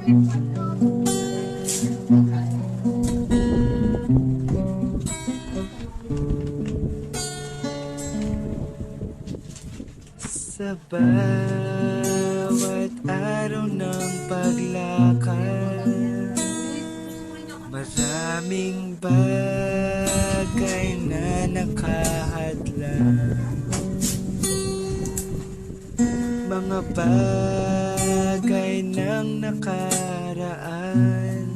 Sa bawat araw ng paglakad, maraming bagay na nakahadlang. Mga bagay ng nakaraan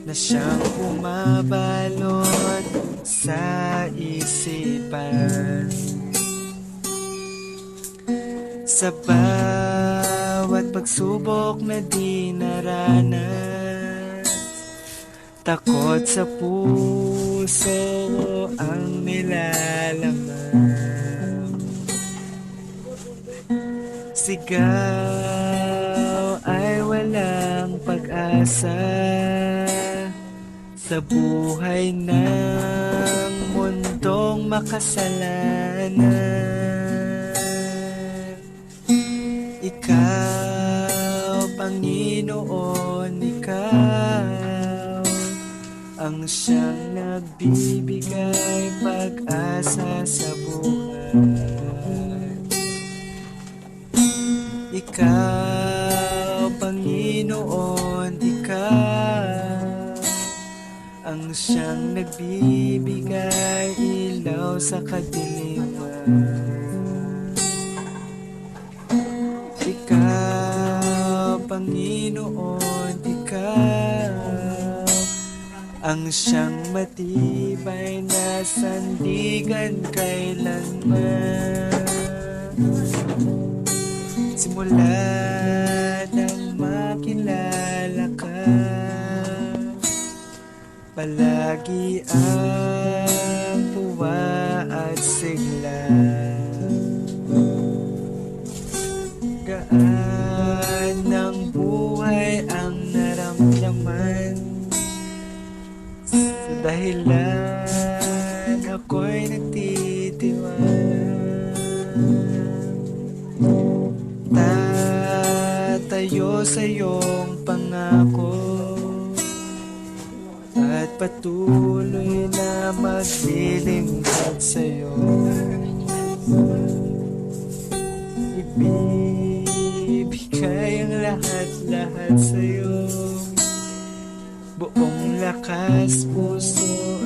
na siyang bumabalot sa isipan. Sa bawat pagsubok na dinaranas, takot sa puso ang nilalaman. Sigaw ay walang pag-asa sa buhay ng mundong makasalanan. Ikaw, Panginoon, ikaw ang siyang nagbibigay pag-asa sa buhay. Ikaw, Panginoon, ikaw ang siyang nagbibigay ilaw sa kadiliman. Ikaw, Panginoon, ikaw ang siyang matibay na sandigan kailanman. Simula nang makilala ka, palagi ang tuwa at sigla. Gaan ng buhay ang naramdaman, sa dahilan ako'y nagtitiwala. Tatayo sa iyong pangako at patuloy na maglilingkod sa iyo. Ibibigay ang lahat-lahat sa iyo, buong lakas, puso